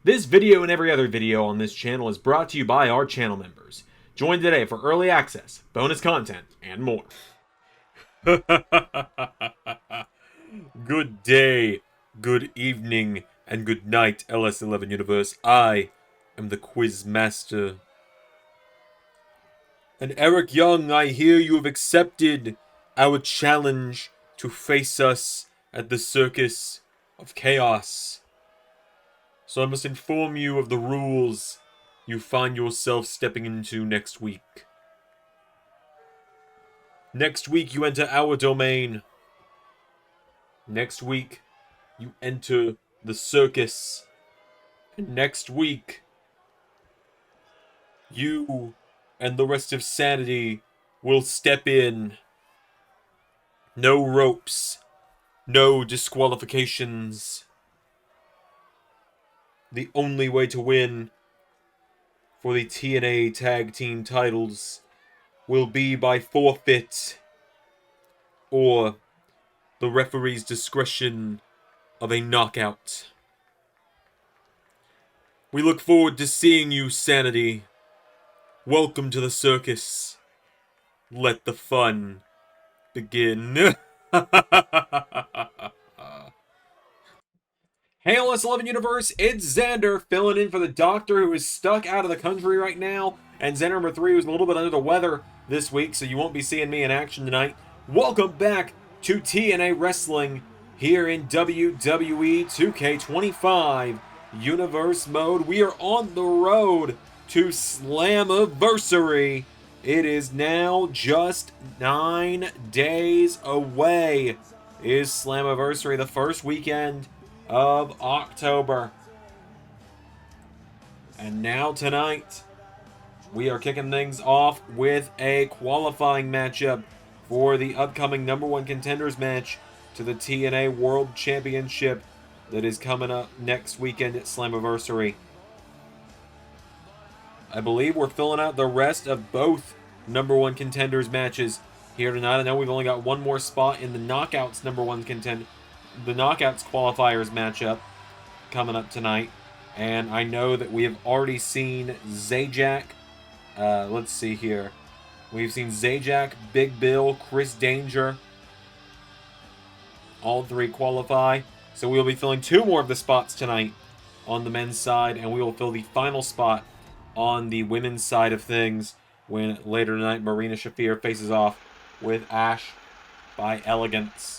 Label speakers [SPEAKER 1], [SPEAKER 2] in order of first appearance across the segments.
[SPEAKER 1] This video and every other video on this channel is brought to you by our channel members. Join today for early access, bonus content, and more. Good day, good evening, and good night, LS11 Universe. I am the Quiz Master. And Eric Young, I hear you have accepted our challenge to face us at the Circus of Chaos. So I must inform you of the rules you find yourself stepping into next week. Next week you enter our domain. Next week you enter the circus. And next week you and the rest of Sanity will step in. No ropes. No disqualifications. The only way to win for the TNA Tag Team titles will be by forfeit or the referee's discretion of a knockout. We look forward to seeing you, Sanity. Welcome to the circus. Let the fun begin. Hey LS11 Universe, it's Xander filling in for the Doctor who is stuck out of the country right now, and Xander number 3 was a little bit under the weather this week, so you won't be seeing me in action tonight. Welcome back to TNA Wrestling here in WWE 2K25 Universe Mode. We are on the road to Slammiversary. It is now just 9 days away. Is Slammiversary the first weekend of October? And now tonight, we are kicking things off with a qualifying matchup for the upcoming number 1 contenders match to the TNA World Championship that is coming up next weekend at Slammiversary. I believe we're filling out the rest of both number 1 contenders matches here tonight. I know we've only got one more spot in the Knockouts number 1 contender, the Knockouts qualifiers matchup coming up tonight. And I know that we have already seen Zajac. Let's see here. We've seen Zajac, Big Bill, Chris Danger. All 3 qualify. So we'll be filling 2 more of the spots tonight on the men's side. And we will fill the final spot on the women's side of things when later tonight Marina Shafir faces off with Ash by Elegance.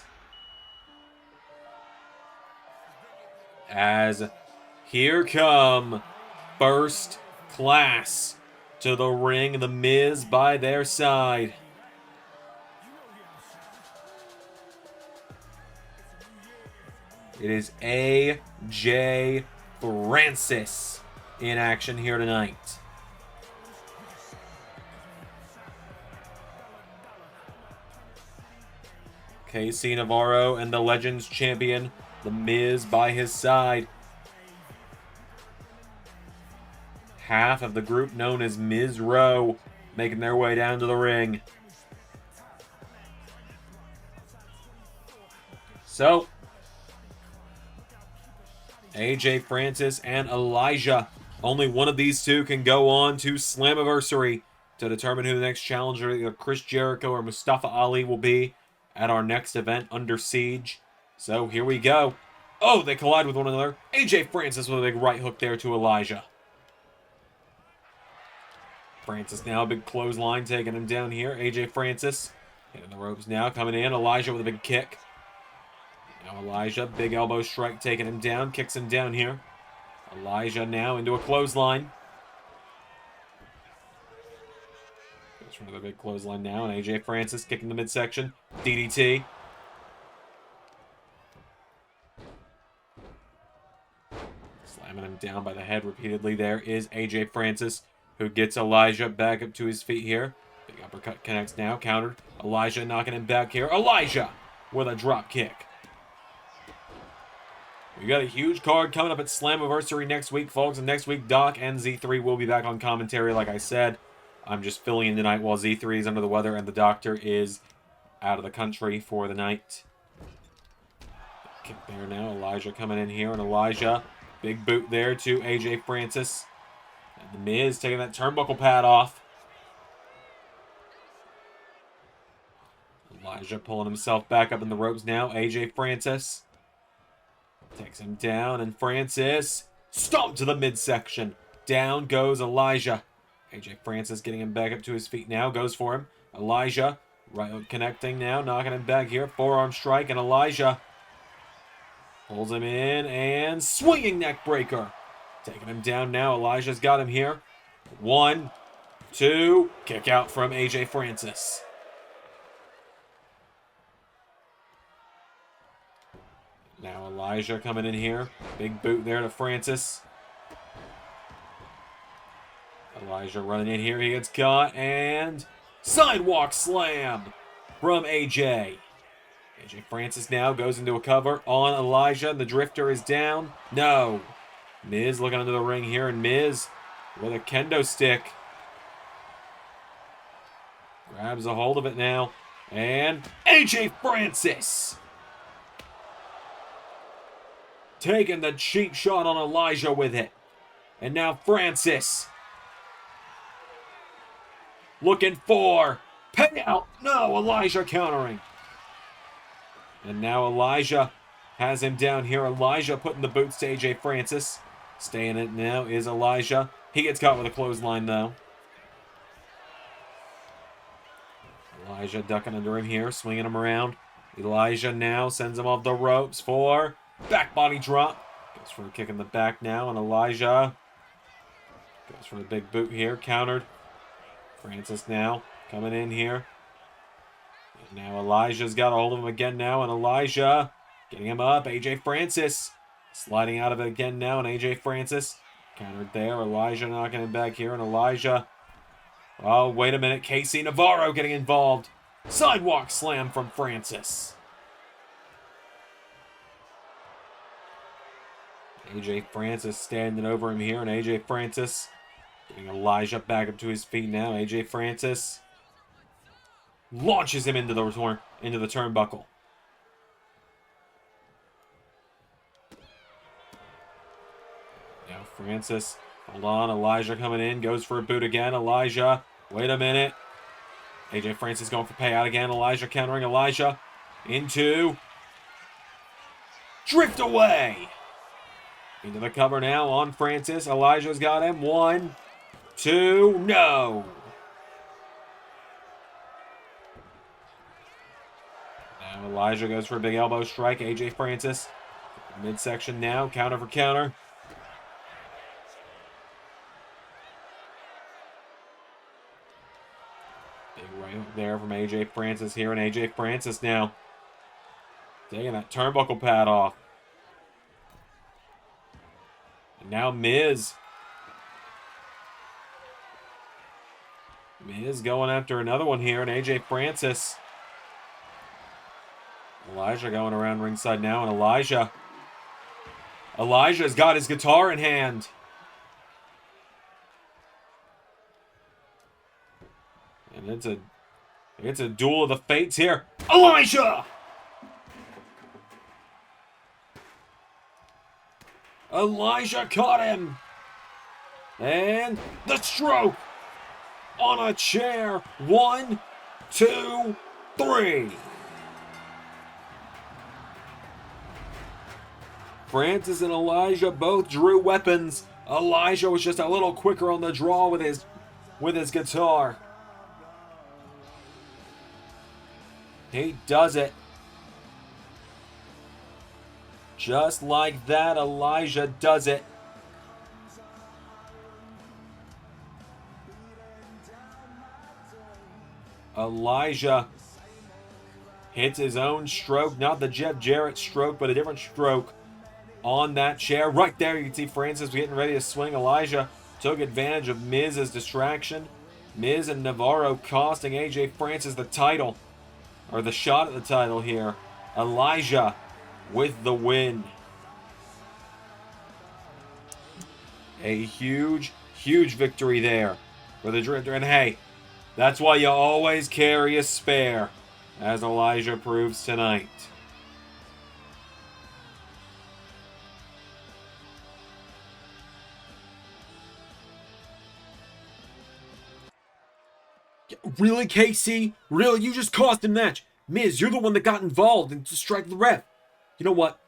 [SPEAKER 1] As here come First Class to the ring, The Miz by their side. It is AJ Francis in action here tonight. KC Navarro and the Legends champion, The Miz, by his side. Half of the group known as Miz Row making their way down to the ring. So, AJ Francis and Elijah. Only one of these two can go on to Slammiversary to determine who the next challenger, either Chris Jericho or Mustafa Ali, will be at our next event, Under Siege. So here we go. Oh, they collide with one another. AJ Francis with a big right hook there to Elijah. Francis now, a big clothesline taking him down here. AJ Francis hitting the ropes now, coming in. Elijah with a big kick. Now Elijah, big elbow strike taking him down, kicks him down here. Elijah now into a clothesline. Goes for another big clothesline now, and AJ Francis kicking the midsection. DDT. Slamming him down by the head repeatedly. There is AJ Francis, who gets Elijah back up to his feet here. Big uppercut connects now, countered. Elijah knocking him back here. Elijah with a drop kick. We got a huge card coming up at Slammiversary next week, folks. And next week, Doc and Z3 will be back on commentary, like I said. I'm just filling in tonight while Z3 is under the weather and the Doctor is out of the country for the night. Kick there now. Elijah coming in here, and Elijah Big boot there to AJ Francis. And The Miz taking that turnbuckle pad off. Elijah pulling himself back up in the ropes now. AJ Francis takes him down, and Francis stomped to the midsection. Down goes Elijah. AJ Francis getting him back up to his feet now. Goes for him. Elijah right connecting now. Knocking him back here. Forearm strike, and Elijah pulls him in, and swinging neck breaker. Taking him down now. Elijah's got him here. 1, 2. Kick out from AJ Francis. Now Elijah coming in here. Big boot there to Francis. Elijah running in here. He gets caught. And sidewalk slam from AJ. AJ Francis now goes into a cover on Elijah. The drifter is down. No. Miz looking under the ring here. And Miz with a kendo stick. Grabs a hold of it now. And AJ Francis taking the cheap shot on Elijah with it. And now Francis looking for payout. No, Elijah countering. And now Elijah has him down here. Elijah putting the boots to AJ Francis. Staying it now is Elijah. He gets caught with a clothesline though. Elijah ducking under him here, swinging him around. Elijah now sends him off the ropes for back body drop. Goes for a kick in the back now, and Elijah goes for the big boot here, countered. Francis now coming in here. And now Elijah's got a hold of him again now, and Elijah getting him up. AJ Francis sliding out of it again now, and AJ Francis countered there. Elijah knocking him back here, and Elijah. Oh, wait a minute. Casey Navarro getting involved. Sidewalk slam from Francis. AJ Francis standing over him here, and AJ Francis getting Elijah back up to his feet now. AJ Francis launches him into the turnbuckle. Now Francis, hold on. Elijah coming in, goes for a boot again. Elijah, wait a minute. AJ Francis going for payout again. Elijah countering. Elijah into drift away. Into the cover now on Francis. Elijah's got him. 1, 2, no. Now Elijah goes for a big elbow strike. AJ Francis, midsection now. Counter for counter. Big right hook there from AJ Francis here. And AJ Francis now taking that turnbuckle pad off. And now Miz. Miz going after another one here, and AJ Francis. Elijah going around ringside now, and Elijah's got his guitar in hand. And it's a duel of the fates here. Elijah! Elijah caught him. And the stroke on a chair. 1, 2, 3. Francis and Elijah both drew weapons. Elijah was just a little quicker on the draw with his guitar. He does it. Just like that, Elijah does it. Elijah hits his own stroke, not the Jeff Jarrett stroke, but a different stroke on that chair. Right there, you can see Francis getting ready to swing. Elijah took advantage of Miz's distraction. Miz and Navarro costing AJ Francis the title, or the shot at the title here. Elijah with the win. A huge victory there for the Drifter. And hey, that's why you always carry a spare, as Elijah proves tonight. Really, KC? Really? You just cost the match. Miz, you're the one that got involved and distracted the ref. You know what?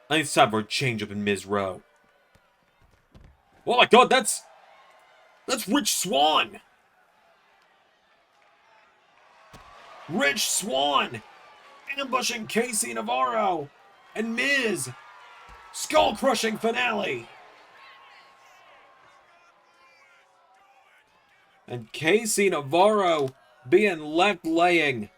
[SPEAKER 1] I think it's time for a change up in Miz Row. Oh my god, that's Rich Swann! Rich Swann! Ambushing Casey Navarro! And Miz! Skull-crushing finale! And Casey Navarro being left laying.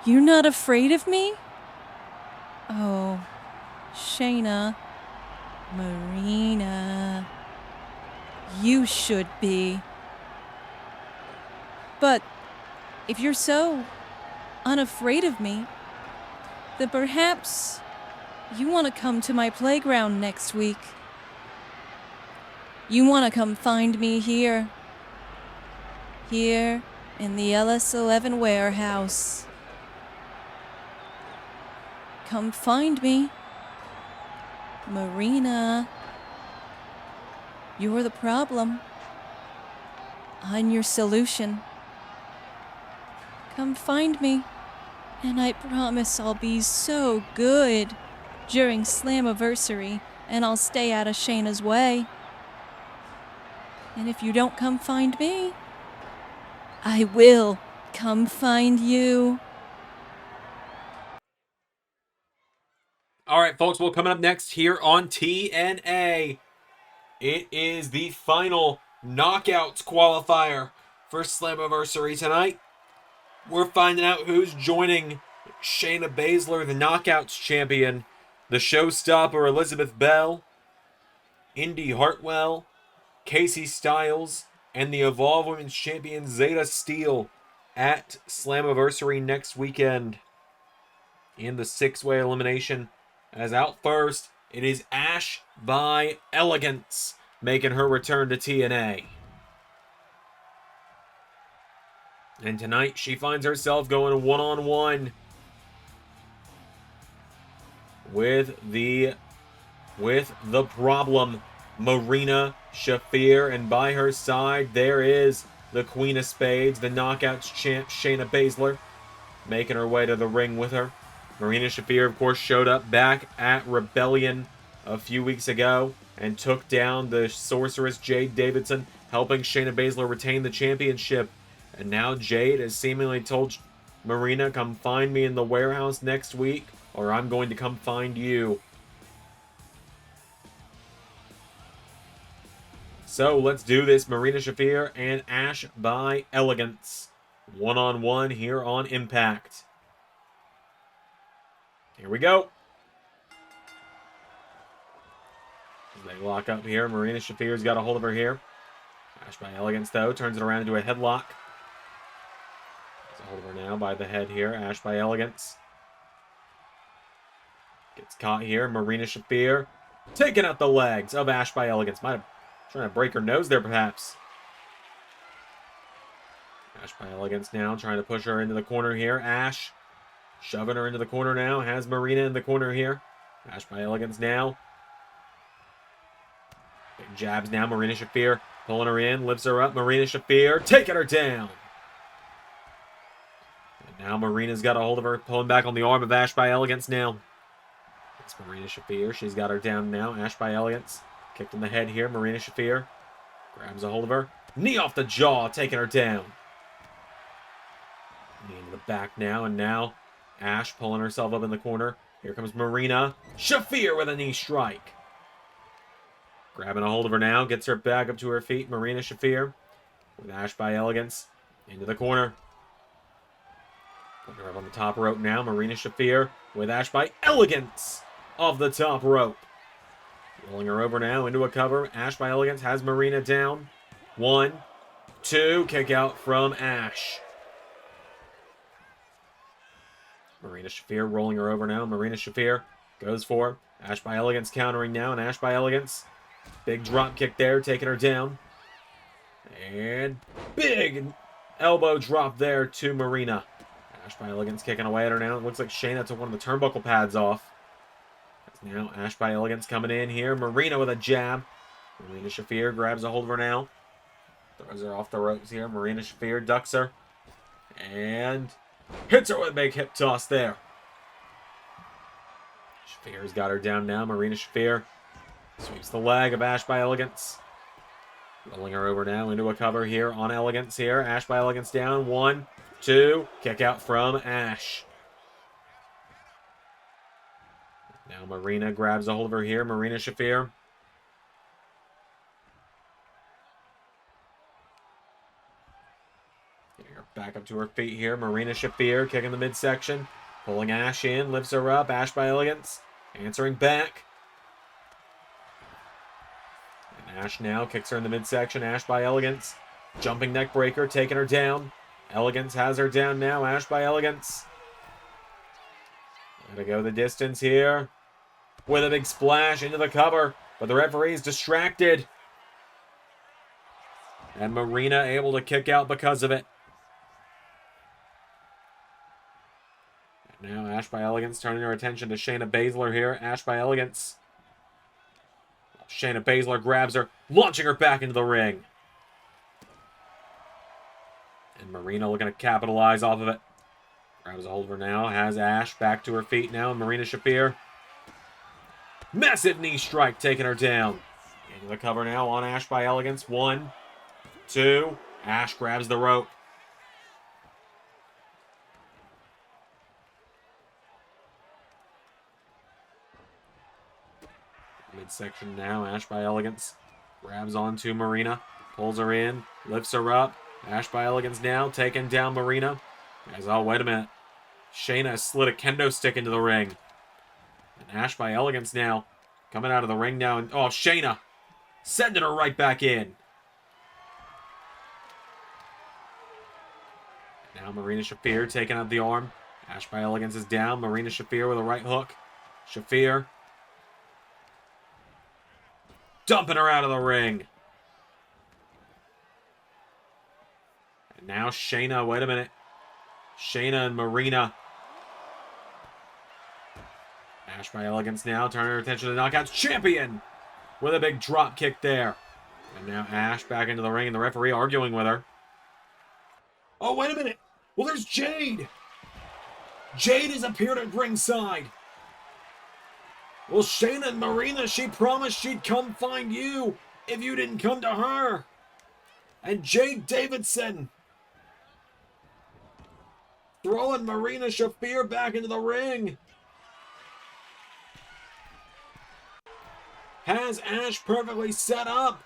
[SPEAKER 2] You're not afraid of me? Oh, Shayna, Marina, you should be. But if you're so unafraid of me, then perhaps you want to come to my playground next week. You want to come find me here. Here in the LS11 warehouse. Come find me. Marina. You're the problem. I'm your solution. Come find me, and I promise I'll be so good during Slammiversary, and I'll stay out of Shayna's way. And if you don't come find me, I will come find you.
[SPEAKER 1] All right, folks, well, coming up next here on TNA, it is the final Knockouts qualifier for Slammiversary tonight. We're finding out who's joining Shayna Baszler, the Knockouts champion, the showstopper Elizabeth Bell, Indy Hartwell, Casey Styles, and the Evolve Women's Champion Zeta Steele at Slammiversary next weekend in the 6-way elimination. As out first, it is Ash by Elegance making her return to TNA. And tonight she finds herself going one-on-one with the problem, Marina Shafir, and by her side there is the Queen of Spades, the Knockouts champ Shayna Baszler, making her way to the ring with her. Marina Shafir, of course, showed up back at Rebellion a few weeks ago and took down the Sorceress Jade Davidson, helping Shayna Baszler retain the championship. And now Jade has seemingly told Marina, come find me in the warehouse next week, or I'm going to come find you. So let's do this. Marina Shafir and Ash by Elegance. One-on-one here on Impact. Here we go. As they lock up here, Marina Shafir's got a hold of her here. Ash by Elegance, though, turns it around into a headlock. Gets a hold of her now by the head here. Ash by Elegance. Gets caught here. Marina Shafir taking out the legs of Ash by Elegance. Might have trying to break her nose there, perhaps. Ash by Elegance now trying to push her into the corner here. Ash shoving her into the corner now. Has Marina in the corner here. Ash by Elegance now. Big jabs now. Marina Shafir pulling her in. Lifts her up. Marina Shafir taking her down. And now Marina's got a hold of her. Pulling back on the arm of Ash by Elegance now. It's Marina Shafir. She's got her down now. Ash by Elegance. Kicked in the head here. Marina Shafir grabs a hold of her. Knee off the jaw. Taking her down. Knee into the back now. And now Ash pulling herself up in the corner. Here comes Marina Shafir with a knee strike. Grabbing a hold of her now. Gets her back up to her feet. Marina Shafir with Ash by Elegance into the corner. Putting her up on the top rope now. Marina Shafir with Ash by Elegance off the top rope. Rolling her over now into a cover. Ash by Elegance has Marina down. 1, 2. Kick out from Ash. Marina Shafir rolling her over now. Marina Shafir goes for Ash by Elegance countering now. And Ash by Elegance. Big drop kick there, taking her down. And big elbow drop there to Marina. Ash by Elegance kicking away at her now. It looks like Shayna took one of the turnbuckle pads off. Now Ash by Elegance coming in here. Marina with a jab. Marina Shafir grabs a hold of her now. Throws her off the ropes here. Marina Shafir ducks her. And hits her with a big hip toss there. Shafir's got her down now. Marina Shafir sweeps the leg of Ash by Elegance. Rolling her over now into a cover here on Elegance here. Ash by Elegance down. 1, 2. Kick out from Ash. Now Marina grabs a hold of her here. Marina Shafir. Getting her back up to her feet here. Marina Shafir kicking the midsection. Pulling Ash in. Lifts her up. Ash by Elegance. Answering back. And Ash now kicks her in the midsection. Ash by Elegance. Jumping neck breaker. Taking her down. Elegance has her down now. Ash by Elegance. Gotta go the distance here. With a big splash into the cover. But the referee is distracted. And Marina able to kick out because of it. And now Ash by Elegance turning her attention to Shayna Baszler here. Ash by Elegance. Shayna Baszler grabs her, launching her back into the ring. And Marina looking to capitalize off of it. Grabs a hold of her now. Has Ash back to her feet now. Marina Shafir. Massive knee strike taking her down. Into the cover now on Ash by Elegance. 1, 2. Ash grabs the rope. Midsection now. Ash by Elegance. Grabs onto Marina. Pulls her in. Lifts her up. Ash by Elegance now. Taking down Marina. Guys, oh, wait a minute. Shayna slid a kendo stick into the ring. And Ash by Elegance now. Coming out of the ring now. And oh, Shayna. Sending her right back in. Now Marina Shafir taking out the arm. Ash by Elegance is down. Marina Shafir with a right hook. Shafir. Dumping her out of the ring. And now Shayna. Wait a minute. Shayna and Marina. Ash by Elegance now. Turning her attention to the Knockouts champion. With a big drop kick there. And now Ash back into the ring and the referee arguing with her. Oh, wait a minute. Well, there's Jade. Jade has appeared at ringside. Well, Shayna and Marina, she promised she'd come find you if you didn't come to her. And Jade Davidson throwing Marina Shafir back into the ring. Has Ash perfectly set up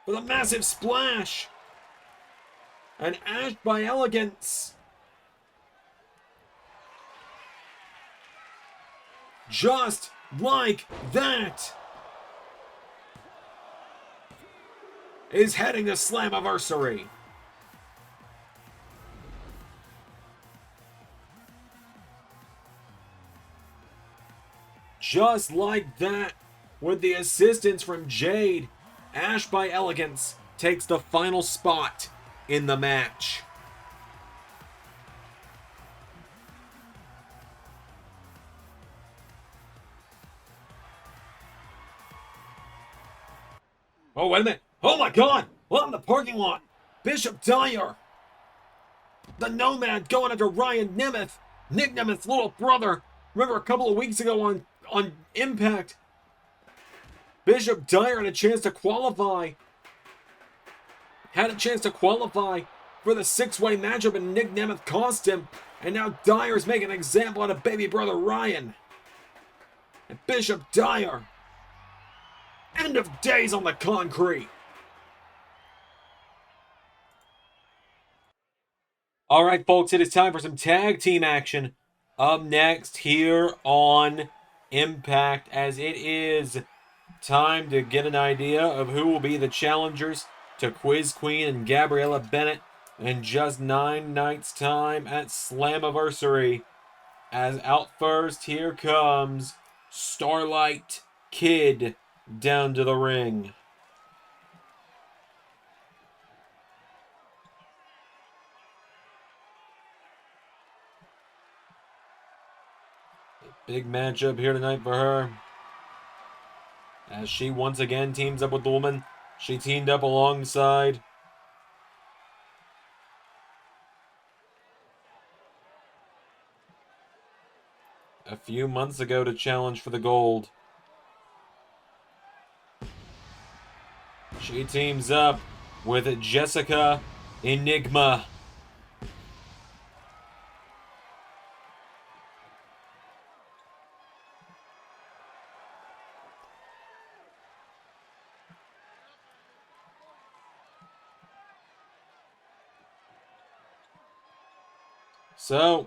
[SPEAKER 1] with a massive splash. And Ash by Elegance. Just like that. Is heading to Slammiversary. Just like that. With the assistance from Jade, Ash by Elegance takes the final spot in the match. Oh, wait a minute. Oh, my God. Well, in the parking lot. Bishop Dyer. The Nomad going after Ryan Nemeth. Nick Nemeth's little brother. Remember a couple of weeks ago on Impact, Bishop Dyer had a chance to qualify. Had a chance to qualify for the six-way matchup, and Nick Nemeth cost him. And now Dyer's making an example out of baby brother Ryan. And Bishop Dyer. End of days on the concrete. All right, folks, it is time for some tag team action. Up next here on Impact, as it is time to get an idea of who will be the challengers to Quiz Queen and Gabriella Bennett in just 9 nights' time at Slammiversary. As out first, here comes Starlight Kid down to the ring. Big matchup here tonight for her. as she once again teams up with the woman she teamed up alongside. A few months ago to challenge for the gold. She teams up with Jessica Enigma. So,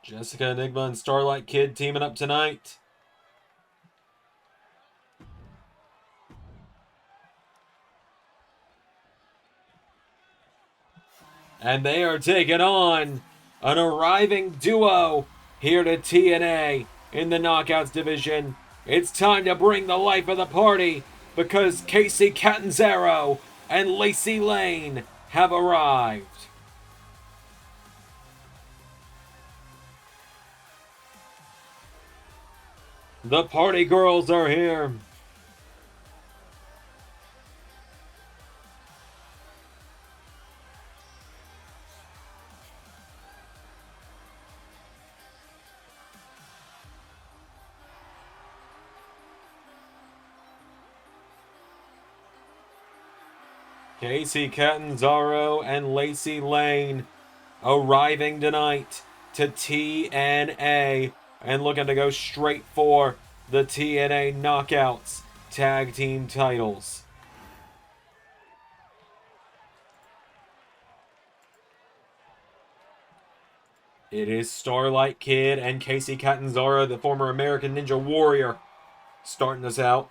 [SPEAKER 1] Jessica Enigma and Starlight Kid teaming up tonight. And they are taking on an arriving duo here to TNA in the Knockouts division. It's time to bring the life of the party because Casey Catanzaro and Lacey Lane have arrived. The party girls are here. Casey Catanzaro and Lacey Lane arriving tonight to TNA and looking to go straight for the TNA Knockouts Tag Team titles. It is Starlight Kid and Casey Catanzaro, the former American Ninja Warrior, starting us out.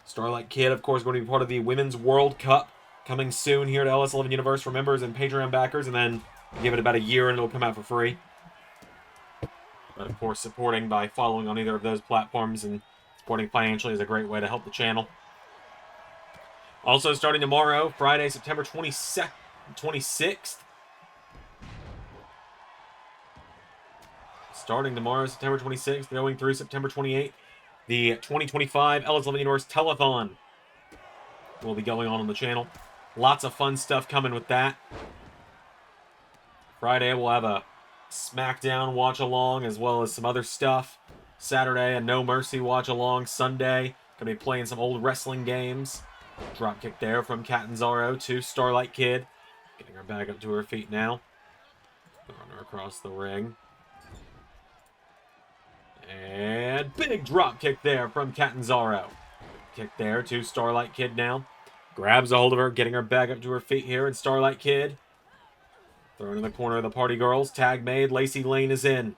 [SPEAKER 1] Starlight Kid, of course, going to be part of the Women's World Cup coming soon here to LS11 Universe for members and Patreon backers, and then give it about a year and it'll come out for free. But of course, supporting by following on either of those platforms and supporting financially is a great way to help the channel. Also starting tomorrow, Friday, September 26th. Starting tomorrow, September 26th, going through September 28th, the 2025 LS11 Universe Telethon will be going on the channel. Lots of fun stuff coming with that. Friday, we'll have a SmackDown watch-along as well as some other stuff. Saturday, a No Mercy watch-along. Sunday, going to be playing some old wrestling games. Dropkick there from Catanzaro to Starlight Kid. Getting her back up to her feet now. Throwing her across the ring. And big drop kick there from Catanzaro. Kick there to Starlight Kid now. Grabs a hold of her, getting her back up to her feet here. And Starlight Kid thrown in the corner of the party girls. Tag made. Lacey Lane is in.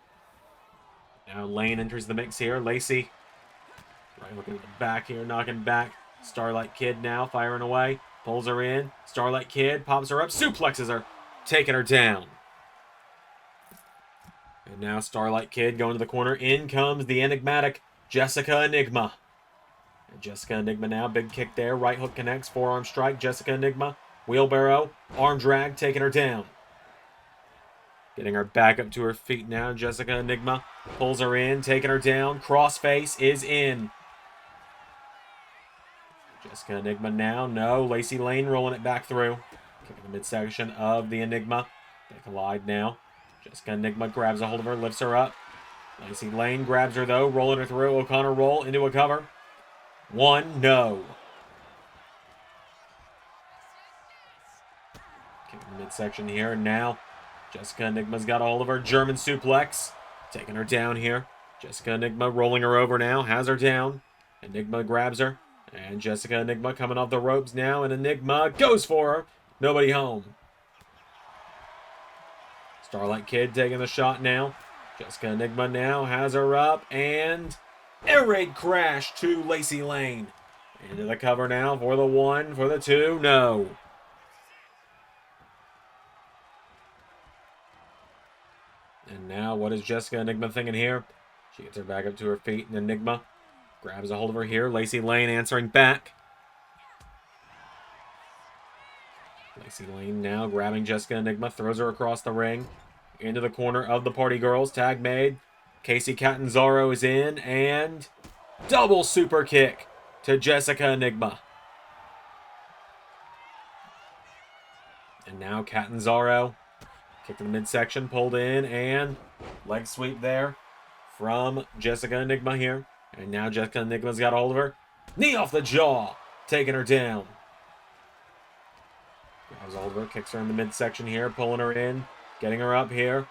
[SPEAKER 1] Now Lane enters the mix here. Lacey right looking at the back here, knocking back. Starlight Kid now firing away. Pulls her in. Starlight Kid pops her up, suplexes her, taking her down. And now Starlight Kid going to the corner. In comes the enigmatic Jessica Enigma. And Jessica Enigma now, big kick there. Right hook connects, forearm strike. Jessica Enigma, wheelbarrow, arm drag, taking her down. Getting her back up to her feet now. Jessica Enigma pulls her in, taking her down. Crossface is in. Jessica Enigma now, no. Lacey Lane rolling it back through. Kicking the midsection of the Enigma. They collide now. Jessica Enigma grabs a hold of her, lifts her up. Lacey Lane grabs her though, rolling her through. O'Connor roll into a cover. One, no. Kicking the midsection here. Now, Jessica Enigma's got a hold of her. German suplex. Taking her down here. Jessica Enigma rolling her over now. Has her down. Enigma grabs her. And Jessica Enigma coming off the ropes now. And Enigma goes for her. Nobody home. Starlight Kid taking the shot now. Jessica Enigma now has her up. And air raid crash to Lacey Lane. Into the cover now for the one, for the two. No. And now what is Jessica Enigma thinking here? She gets her back up to her feet. And Enigma grabs a hold of her here. Lacey Lane answering back. Lacey Lane now grabbing Jessica Enigma. Throws her across the ring. Into the corner of the party girls. Tag made. Casey Catanzaro is in, and double super kick to Jessica Enigma. And now Catanzaro, kick to the midsection, pulled in, and leg sweep there from Jessica Enigma here. And now Jessica Enigma's got a hold of her. Knee off the jaw, taking her down. Grabs a hold of her, kicks her in the midsection here, pulling her in, getting her up here.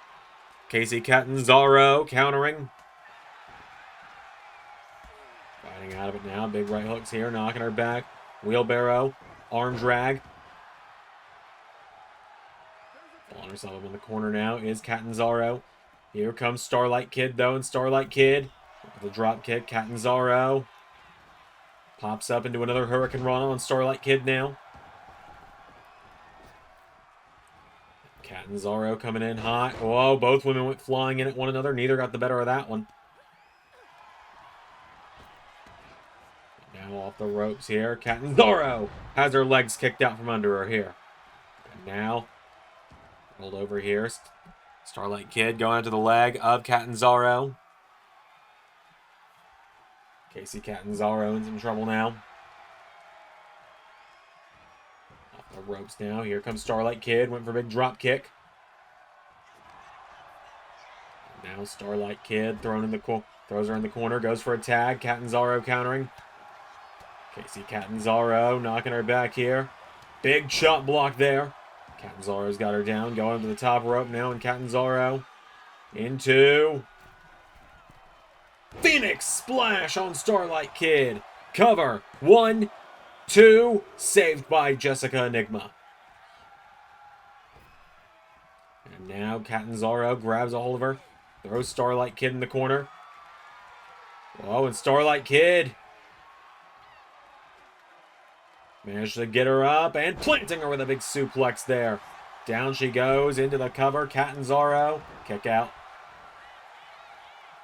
[SPEAKER 1] Casey Catanzaro countering. Fighting out of it now. Big right hooks here, knocking her back. Wheelbarrow, arm drag. Pulling herself up in the corner now is Catanzaro. Here comes Starlight Kid, though, and Starlight Kid with a drop kick. Catanzaro pops up into another Hurricane Rana on Starlight Kid now. Catanzaro coming in hot. Whoa, both women went flying in at one another. Neither got the better of that one. Now off the ropes here. Catanzaro has her legs kicked out from under her here. And now, rolled over here. Starlight Kid going into the leg of Catanzaro. Casey Catanzaro in some trouble now. Off the ropes now. Here comes Starlight Kid. Went for a big drop kick. And now Starlight Kid throws her in the corner. Goes for a tag. Catanzaro countering. Casey Catanzaro knocking her back here. Big chop block there. Catanzaro's got her down. Going to the top rope now. And Catanzaro into Phoenix Splash on Starlight Kid. Cover. 1, 2. Saved by Jessica Enigma. And now Catanzaro grabs a hold of her. Throws Starlight Kid in the corner. Whoa, and Starlight Kid managed to get her up and planting her with a big suplex there. Down she goes into the cover. Catanzaro. Kick out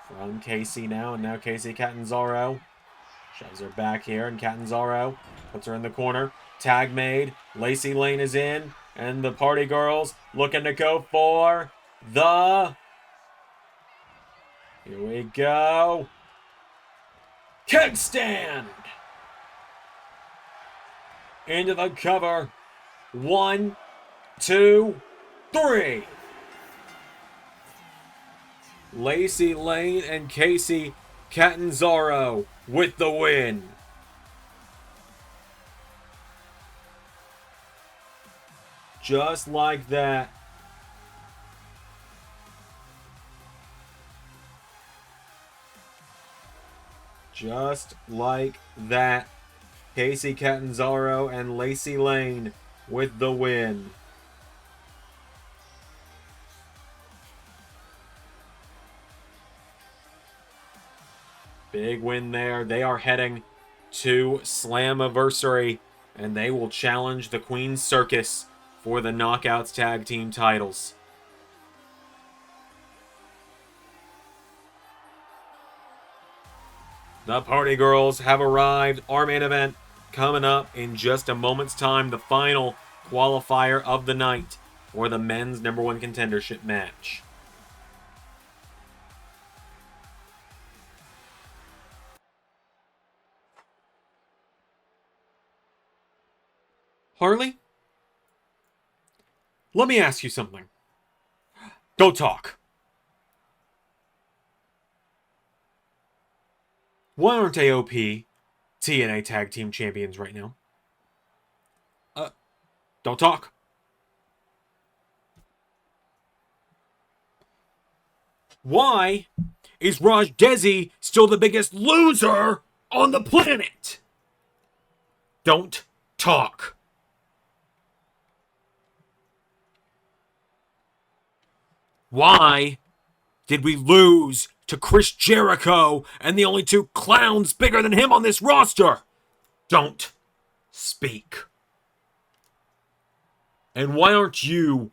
[SPEAKER 1] from Casey now. And now Casey Catanzaro shoves her back here. And Catanzaro puts her in the corner. Tag made. Lacey Lane is in. And the Party Girls looking to go for the... Here we go. Keg stand. Into the cover. 1, 2, 3. Lacey Lane and Casey Catanzaro with the win. Just like that. Just like that. Casey Catanzaro and Lacey Lane with the win. Big win there. They are heading to Slammiversary, and they will challenge the Queen's Circus for the Knockouts Tag Team titles. The Party Girls have arrived. Our main event coming up in just a moment's time. The final qualifier of the night for the men's #1 contendership match. Harley? Let me ask you something. Go talk. Why aren't AOP TNA Tag Team Champions right now? Don't talk. Why is Raj Desi still the biggest loser on the planet? Don't talk. Why did we lose to Chris Jericho and the only two clowns bigger than him on this roster? Don't speak. And why aren't you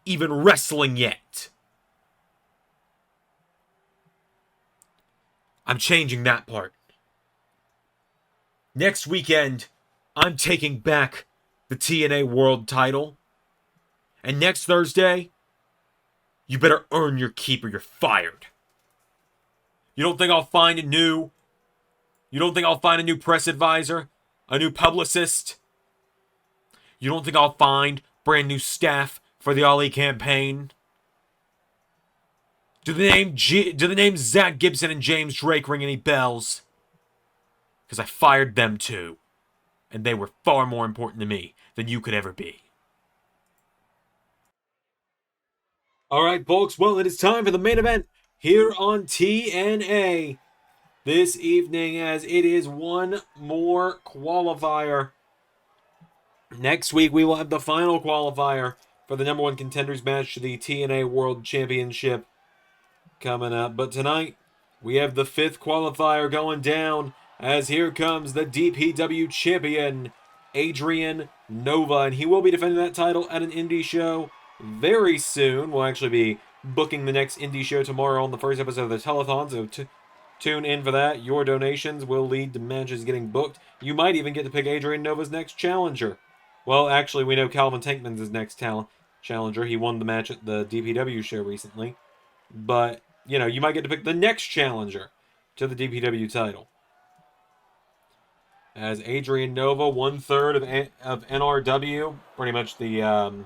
[SPEAKER 1] even wrestling yet? I'm changing that part. Next weekend, I'm taking back the TNA World title. And next Thursday, you better earn your keep or you're fired. You don't think I'll find a new... You don't think I'll find a new press advisor? A new publicist? You don't think I'll find brand new staff for the Ali campaign? Do the names Zach Gibson and James Drake ring any bells? Because I fired them too. And they were far more important to me than you could ever be. Alright, folks, well, it is time for the main event here on TNA this evening, as it is one more qualifier. Next week, we will have the final qualifier for the number 1 contenders match to the TNA World Championship coming up. But tonight, we have the 5th qualifier going down, as here comes the DPW champion, Adrian Nova. And he will be defending that title at an indie show very soon. We'll actually be booking the next indie show tomorrow on the first episode of the telethon, so tune in for that. Your donations will lead to matches getting booked. You might even get to pick Adrian Nova's next challenger. Well, actually, we know Calvin Tankman's his next challenger. He won the match at the DPW show recently. But, you know, you might get to pick the next challenger to the DPW title. As Adrian Nova, 1/3 of NRW, pretty much the...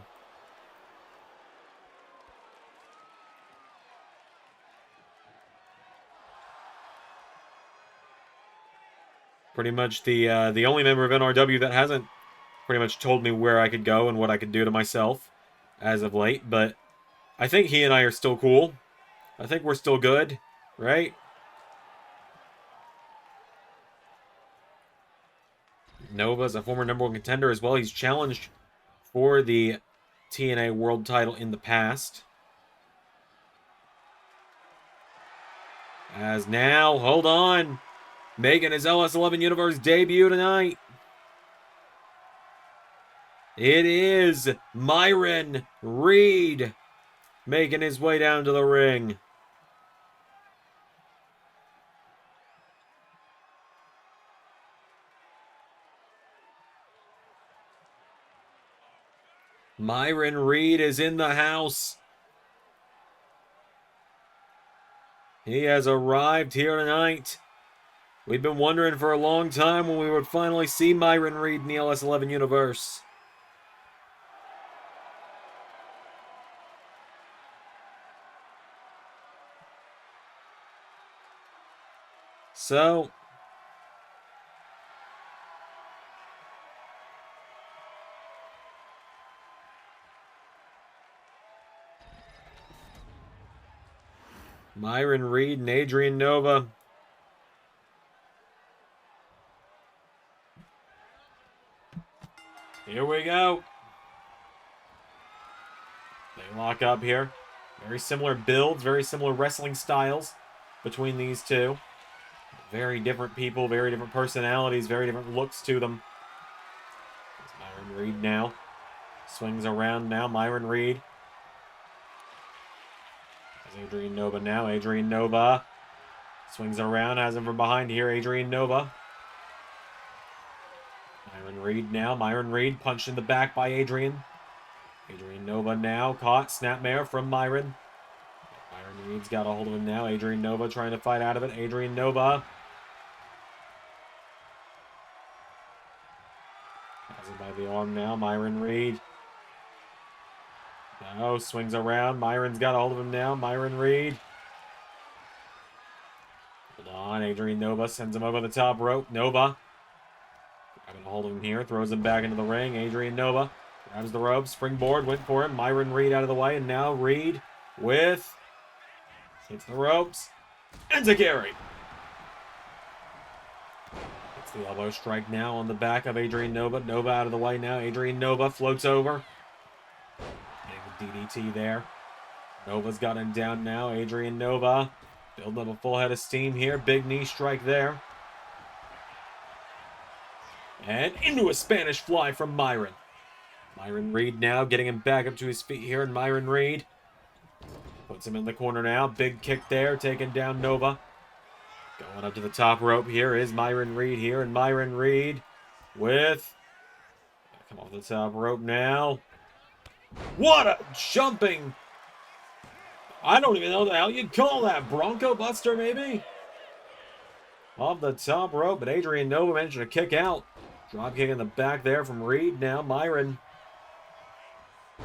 [SPEAKER 1] Pretty much the only member of NRW that hasn't pretty much told me where I could go and what I could do to myself as of late. But I think he and I are still cool. I think we're still good, right? Nova's a former number 1 contender as well. He's challenged for the TNA World title in the past. As now, hold on, making his LS11 Universe debut tonight, it is Myron Reed making his way down to the ring. Myron Reed is in the house. He has arrived here tonight. We've been wondering for a long time when we would finally see Myron Reed in the LS11 universe. So, Myron Reed and Adrian Nova. Here we go. They lock up here. Very similar builds, very similar wrestling styles between these two. Very different people, very different personalities, very different looks to them. It's Myron Reed now. Swings around now, Myron Reed. There's Adrian Nova now. Adrian Nova swings around, has him from behind here. Adrian Nova. Myron Reed now. Myron Reed punched in the back by Adrian. Adrian Nova now caught. Snapmare from Myron. Myron Reed's got a hold of him now. Adrian Nova trying to fight out of it. Adrian Nova has him by the arm now. Myron Reed. No, swings around. Myron's got a hold of him now. Myron Reed. Hold on. Adrian Nova sends him over the top rope. Nova grabbing a hold of him here. Throws him back into the ring. Adrian Nova grabs the rope. Springboard. Went for him. Myron Reed out of the way. And now Reed with... hits the ropes. Enziguri. It's the elbow strike now on the back of Adrian Nova. Nova out of the way now. Adrian Nova floats over. DDT there. Nova's got him down now. Adrian Nova building up a full head of steam here. Big knee strike there. And into a Spanish fly from Myron. Myron Reed now getting him back up to his feet here. And Myron Reed puts him in the corner now. Big kick there, taking down Nova. Going up to the top rope here is Myron Reed here. And Myron Reed with... come off the top rope now. What a jumping... I don't even know the hell you'd call that. Bronco Buster, maybe? off the top rope, but Adrian Nova managed to kick out. Drop kick in the back there from Reed. Now Myron.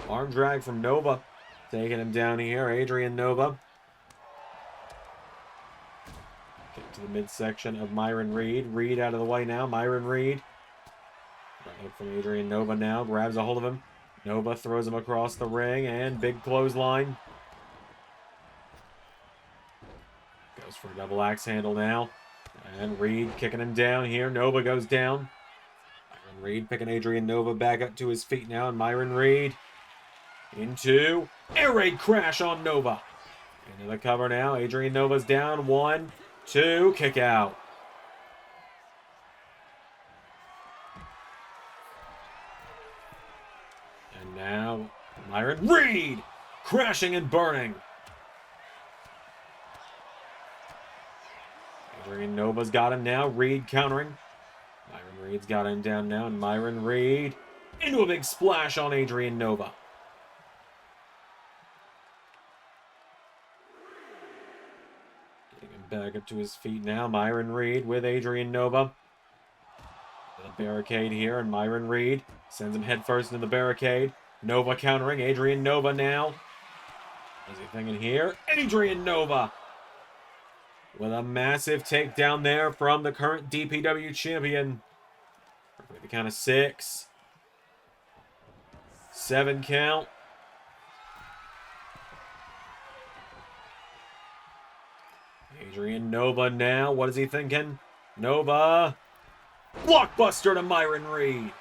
[SPEAKER 1] Arm drag from Nova. Taking him down here. Adrian Nova. Get to the midsection of Myron Reed. Reed out of the way now. Myron Reed. Right hook from Adrian Nova now. Grabs a hold of him. Nova throws him across the ring. And big clothesline. Goes for a double axe handle now. And Reed kicking him down here. Nova goes down. Myron Reed picking Adrian Nova back up to his feet now. And Myron Reed into air raid crash on Nova. Into the cover now. Adrian Nova's down. 1, 2, kick out. And now Myron Reed crashing and burning. Adrian Nova's got him now. Reed countering. Myron Reed's got him down now. And Myron Reed into a big splash on Adrian Nova. Getting him back up to his feet now. Myron Reed with Adrian Nova. The barricade here. And Myron Reed sends him headfirst into the barricade. Nova countering. Adrian Nova now. What's he thinking here? Adrian Nova with a massive takedown there from the current DPW champion. With the count of 6. 7 count. Adrian Nova now. What is he thinking? Nova. Blockbuster to Myron Reed.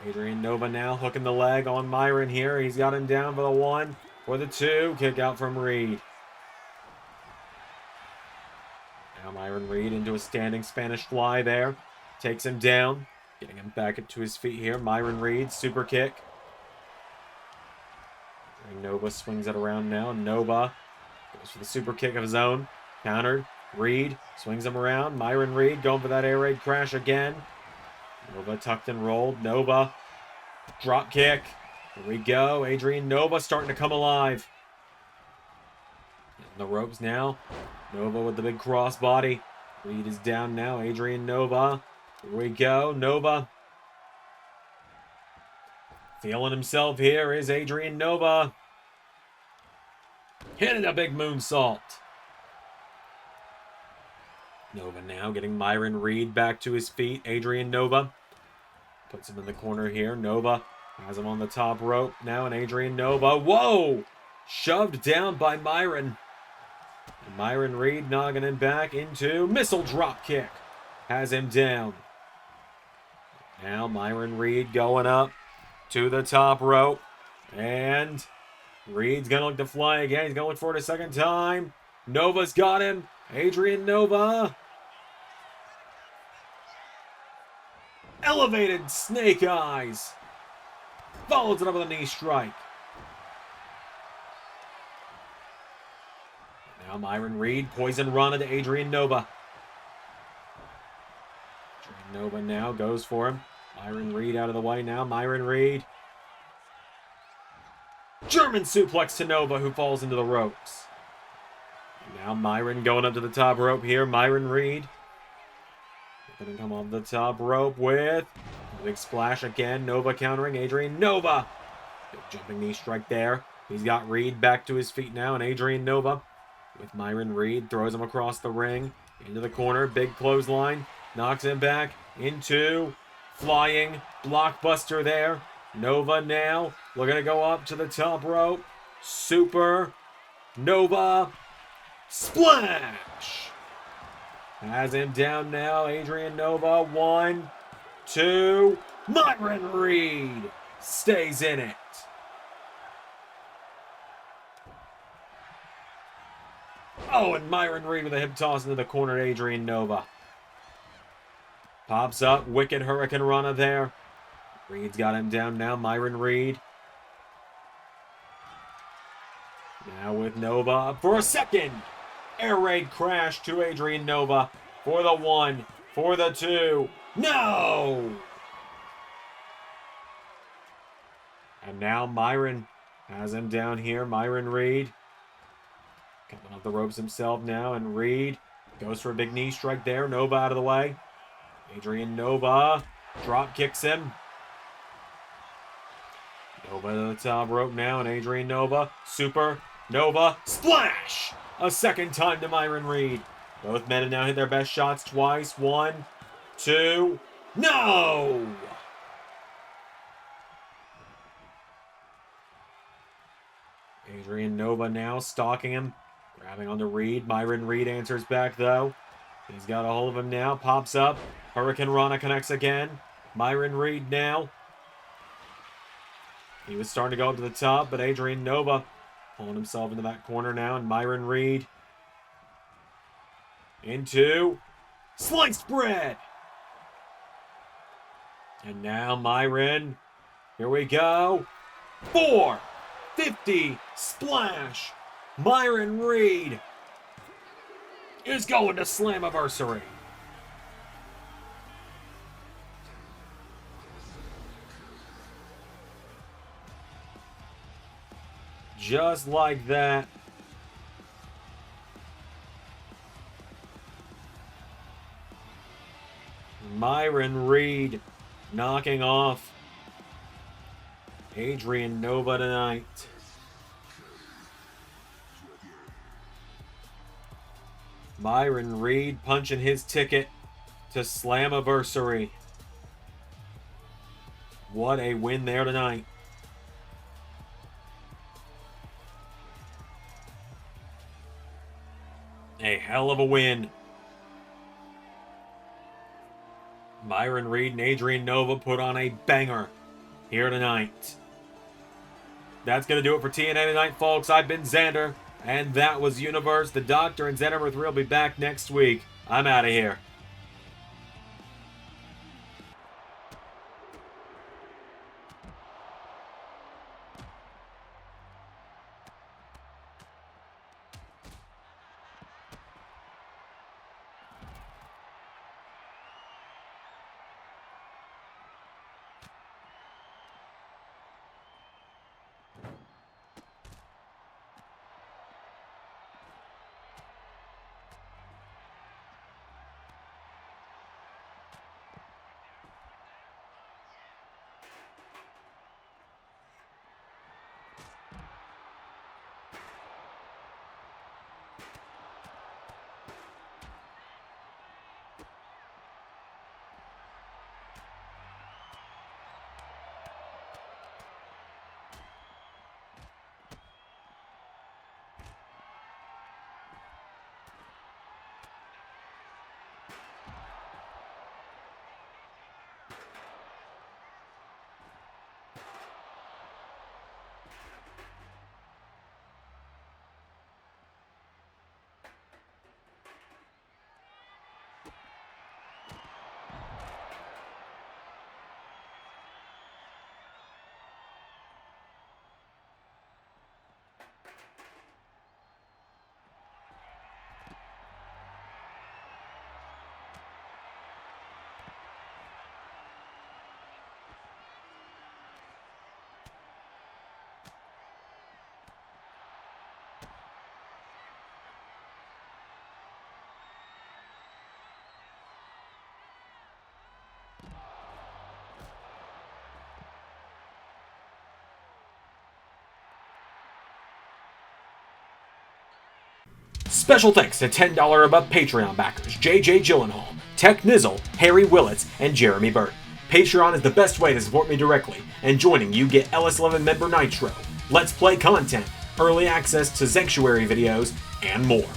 [SPEAKER 1] Adrian Nova now hooking the leg on Myron here. He's got him down for the 1, for the 2. Kick out from Reed. Now Myron Reed into a standing Spanish fly there. Takes him down. Getting him back up to his feet here. Myron Reed, super kick. And Nova swings it around now. Nova goes for the super kick of his own. Countered. Reed swings him around. Myron Reed going for that air raid crash again. Nova tucked and rolled. Nova. Drop kick. Here we go. Adrian Nova starting to come alive. In the ropes now. Nova with the big crossbody. Reed is down now. Adrian Nova. Here we go. Nova. Feeling himself here is Adrian Nova. Hitting a big moonsault. Nova now getting Myron Reed back to his feet. Adrian Nova puts him in the corner here. Nova has him on the top rope now, and Adrian Nova, whoa! Shoved down by Myron. And Myron Reed knocking him back into missile drop kick. Has him down. Now Myron Reed going up to the top rope. And Reed's going to look to fly again. He's going to look for it a second time. Nova's got him. Adrian Nova. Elevated snake eyes. Follows it up with a knee strike. Now Myron Reed, poison run into Adrian Nova. Adrian Nova now goes for him. Myron Reed out of the way now. Myron Reed. German suplex to Nova, who falls into the ropes. Now Myron going up to the top rope here. Myron Reed. Going to come off the top rope with a big splash again. Nova countering. Adrian Nova. Big jumping knee strike there. He's got Reed back to his feet now. And Adrian Nova with Myron Reed. Throws him across the ring. Into the corner. Big clothesline. Knocks him back into flying blockbuster there. Nova now looking to go up to the top rope. Super Nova splash. Has him down now. Adrian Nova. 1, 2. Myron Reed stays in it. Oh, and Myron Reed with a hip toss into the corner to Adrian Nova. Pops up. Wicked Hurricane Rana there. Reed's got him down now. Myron Reed. Now with Nova up for a second. Air raid crash to Adrian Nova for the 1, for the 2. No! And now Myron has him down here. Myron Reed coming off the ropes himself now. And Reed Goes for a big knee strike there. Nova out of the way. Adrian Nova drop kicks him. Nova to the top rope now, and Adrian Nova. Super Nova splash! A second time to Myron Reed. Both men have now hit their best shots twice. 1, 2, no! Adrian Nova now stalking him. Grabbing onto Reed. Myron Reed answers back, though. He's got a hold of him now. Pops up. Hurricane Rana connects again. Myron Reed now. He was starting to go up to the top, but Adrian Nova pulling himself into that corner now. And Myron Reed into sliced bread. And now Myron. Here we go. 450 splash. Myron Reed is going to Slammiversary. Just like that. Myron Reed knocking off Adrian Nova tonight. Myron Reed punching his ticket to Slammiversary. What a win there tonight. A hell of a win. Myron Reed and Adrian Nova put on a banger here tonight. That's going to do it for TNA tonight, folks. I've been Xander, and that was Universe. The Doctor and Xander number 3 will be back next week. I'm out of here. Special thanks to $10 above Patreon backers JJ Gyllenhaal, Tech Nizzle, Harry Willetts, and Jeremy Burt. Patreon is the best way to support me directly, and joining you get LS11 member Nitro, Let's Play content, early access to Sanctuary videos, and more.